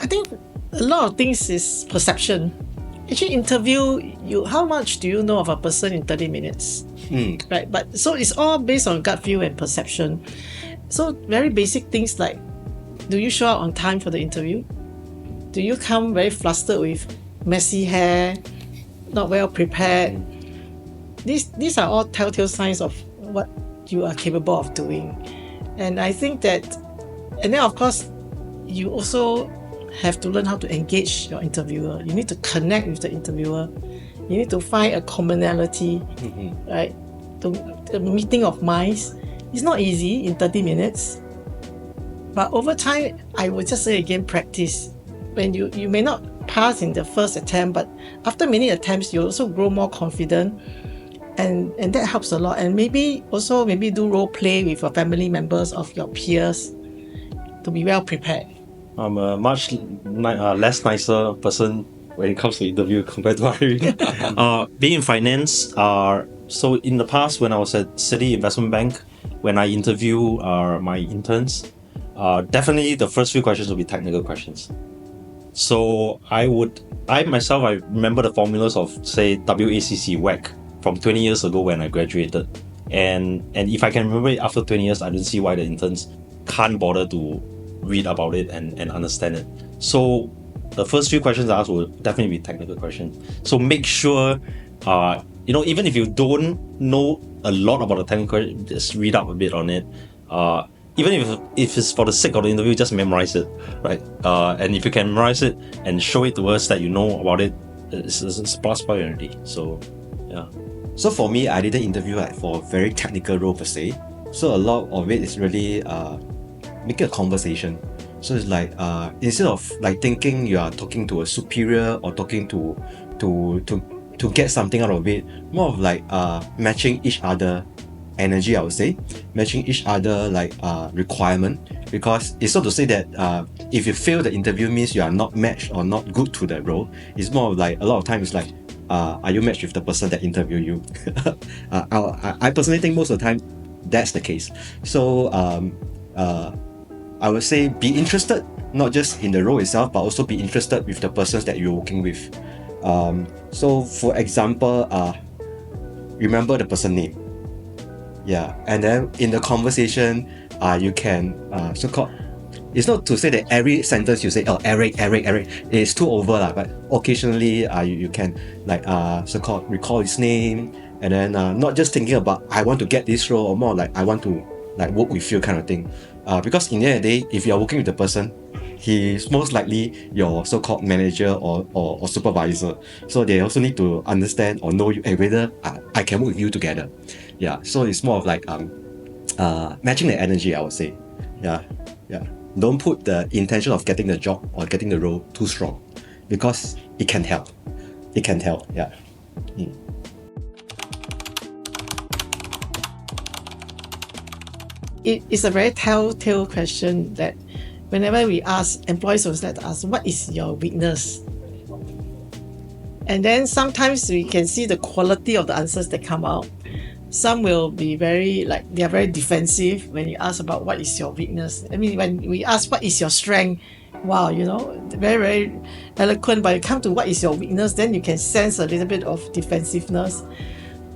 think a lot of things is perception. Actually, interview, how much do you know of a person in 30 minutes? Right? But so it's all based on gut feel and perception. So very basic things like, do you show up on time for the interview? Do you come very flustered with messy hair, not well prepared? These are all telltale signs of what you are capable of doing. And I think that, and then of course, you also have to learn how to engage your interviewer. You need to connect with the interviewer. You need to find a commonality, right? The meeting of minds. It's not easy in 30 minutes. But over time, I would just say again, practice. When you may not pass in the first attempt, but after many attempts, you also grow more confident. And that helps a lot. And maybe do role play with your family members of your peers to be well prepared. I'm a much less nicer person when it comes to interview compared to Irene. Being in finance, so in the past when I was at City Investment Bank, when I interview my interns, definitely the first few questions will be technical questions. So I remember the formulas of, say, WACC, WACC from 20 years ago when I graduated. And if I can remember it after 20 years, I don't see why the interns can't bother to read about it and understand it. So the first few questions I ask will definitely be technical questions. So make sure, even if you don't know a lot about the technical question, just read up a bit on it. Even if it's for the sake of the interview, just memorize it, right? And if you can memorize it and show it to us that you know about it, it's a plus point already. So, yeah. So for me, I didn't interview for a very technical role per se. So a lot of it is really making a conversation. So it's like instead of like thinking you are talking to a superior or talking to get something out of it, more of like matching each other energy, I would say, matching each other like requirement. Because it's not to say that if you fail the interview means you are not matched or not good to that role. It's more of like a lot of times it's like, are you matched with the person that interviewed you? I personally think most of the time that's the case. So I would say be interested not just in the role itself, but also be interested with the persons that you're working with. So for example, remember the person name. Yeah, and then in the conversation, you can so-called. It's not to say that every sentence you say, oh, Eric, it's too over, but occasionally you can like so-called recall his name, and then not just thinking about I want to get this role, or more like I want to like work with you kind of thing. Because in the end of the day, if you're working with the person, he's most likely your so-called manager or supervisor. So they also need to understand or know you, whether I can work with you together. Yeah, so it's more of like matching the energy, I would say. Yeah. Don't put the intention of getting the job or getting the role too strong, because it can help. Yeah. It's a very telltale question that whenever we ask, employees always like to ask, what is your weakness? And then sometimes we can see the quality of the answers that come out. Some will be they are very defensive when you ask about what is your weakness. I mean, when we ask what is your strength, wow, very, very eloquent, but you come to what is your weakness, then you can sense a little bit of defensiveness.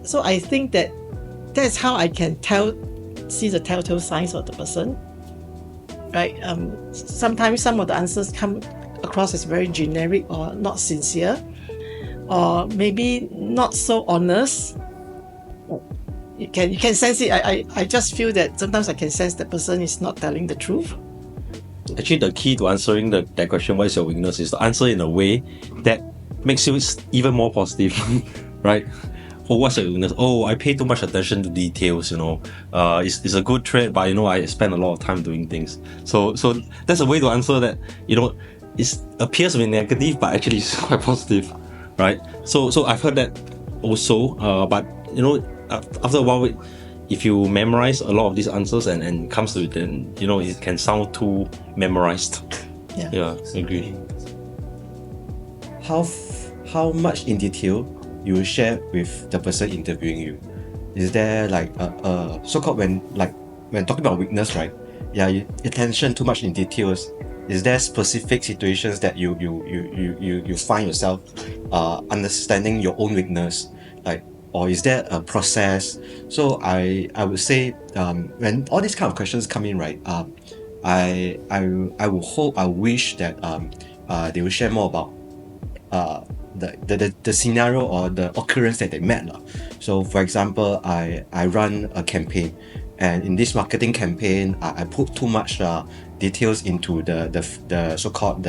So I think that's how I can see the telltale signs of the person, right? Sometimes some of the answers come across as very generic or not sincere, or maybe not so honest. You can sense it. I just feel that sometimes I can sense the person is not telling the truth. Actually, the key to answering that question, what is your weakness, is to answer in a way that makes you even more positive, right? Oh, what's your weakness? Oh, I pay too much attention to details, it's a good trait, but I spend a lot of time doing things. So that's a way to answer that, it appears to be negative, but actually it's quite positive, right? So I've heard that also, but after a while, if you memorize a lot of these answers and comes to it, then it can sound too memorized. Yeah, I agree. How much in detail you share with the person interviewing you? Is there like a so-called when talking about weakness, right? Yeah, attention too much in details. is there specific situations that you find yourself understanding your own weakness, like, or is there a process? So I would say when all these kind of questions come in, right, I would hope, I wish that they will share more about the scenario or the occurrence that they met lah. So for example, I run a campaign, and in this marketing campaign, I put too much details into the so-called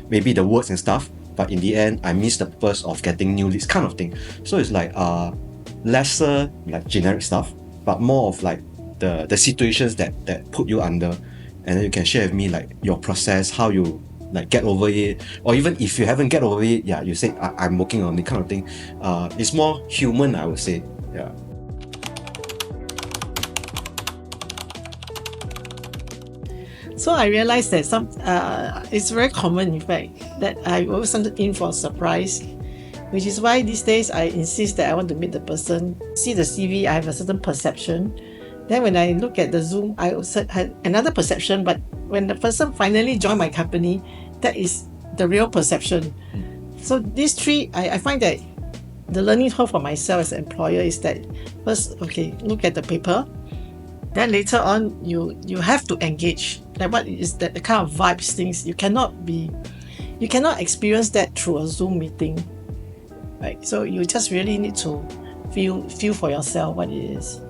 maybe the words and stuff, but in the end I missed the purpose of getting new leads, kind of thing. So it's like lesser like generic stuff, but more of like the situations that put you under, and then you can share with me like your process, how you like get over it, or even if you haven't get over it, yeah, you say I'm working on it, kind of thing. It's more human, I would say. Yeah. So I realized that it's very common, in fact, that I always send in for a surprise, which is why these days I insist that I want to meet the person, see the CV, I have a certain perception. Then when I look at the Zoom, I also had another perception, but when the person finally joined my company, that is the real perception. So these three, I find that the learning curve for myself as an employer is that first, okay, look at the paper. Then later on, you have to engage. Like what is that the kind of vibes things? You cannot experience that through a Zoom meeting, right? So you just really need to feel for yourself what it is.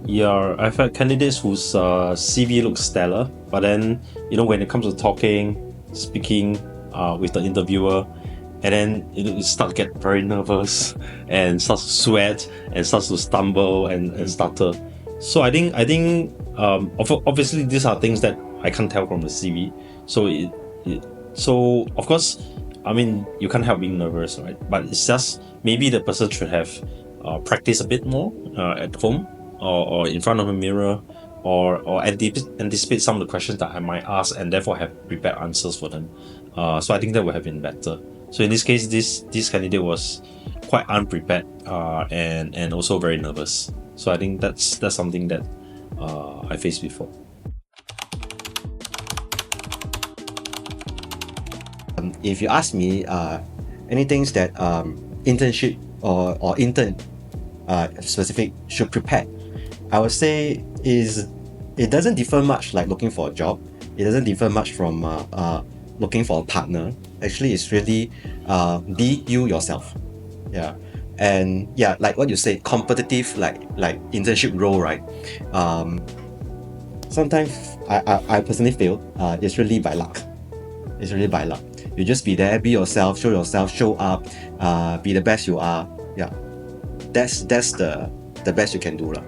Yeah, I've had candidates whose CV looks stellar, but then when it comes to talking, speaking with the interviewer, and then you start to get very nervous and starts to sweat and starts to stumble and stutter. So I think obviously these are things that I can't tell from the CV. So of course, I mean, you can't help being nervous, right? But it's just maybe the person should have practiced a bit more at home or in front of a mirror, or anticipate some of the questions that I might ask and therefore have prepared answers for them. So I think that would have been better. So in this case, this candidate was quite unprepared and also very nervous. So I think that's something that I faced before. If you ask me, any things that internship or intern specific should prepare, I would say it doesn't differ much like looking for a job. It doesn't differ much from looking for a partner. Actually, it's really be you yourself. Yeah. And yeah, like what you say, competitive like internship role, right? Sometimes I personally feel it's really by luck. It's really by luck. You just be there, be yourself, show up, be the best you are. Yeah, that's the best you can do lah.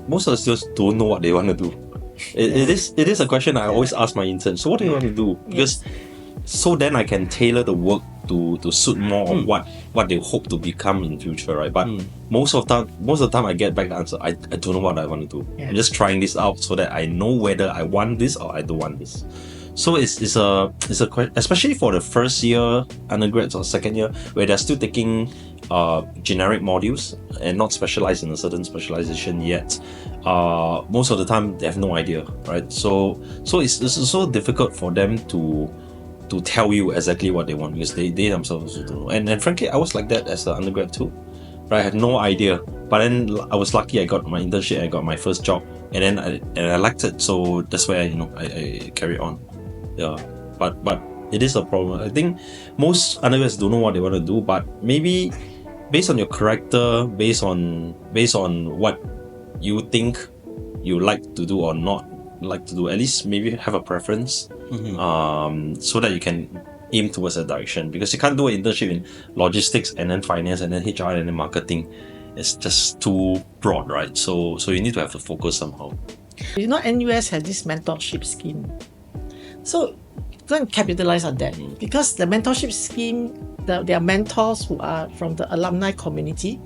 Most of the students don't know what they want to do. It is a question I always ask my interns. So what do you want to do? Because so then I can tailor the work to suit more of what they hope to become in future, right? But most of the time I get back the answer, I don't know what I want to do. I'm just trying this out so that I know whether I want this or I don't want this. So it's a question, especially for the first year undergrads or second year, where they're still taking generic modules and not specialized in a certain specialization yet. Most of the time they have no idea, right? So it's so difficult for them to tell you exactly what they want, because they themselves don't know. And frankly, I was like that as an undergrad too, right? I had no idea. But then I was lucky, I got my internship, I got my first job, and I liked it. So that's why I carried on. Yeah, but it is a problem. I think most undergrads don't know what they want to do, but maybe based on your character, based on what you think you like to do or not like to do, at least maybe have a preference, so that you can aim towards that direction. Because you can't do an internship in logistics and then finance and then HR and then marketing. It's just too broad, right? So you need to have to focus somehow. NUS has this mentorship scheme. So go and capitalize on that, because the mentorship scheme, there are mentors who are from the alumni community,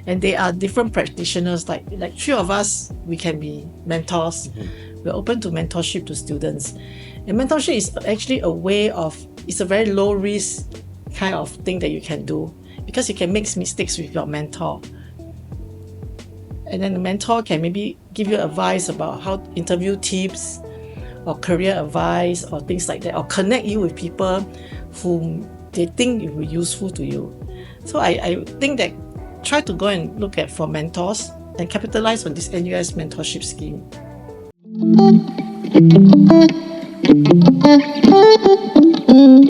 and they are different practitioners. Like three of us, we can be mentors. We're open to mentorship to students. And mentorship is actually it's a very low risk kind of thing that you can do, because you can make mistakes with your mentor. And then the mentor can maybe give you advice about how interview tips, or career advice or things like that, or connect you with people whom they think it will be useful to you. So I think that try to go and look at for mentors and capitalize on this NUS mentorship scheme.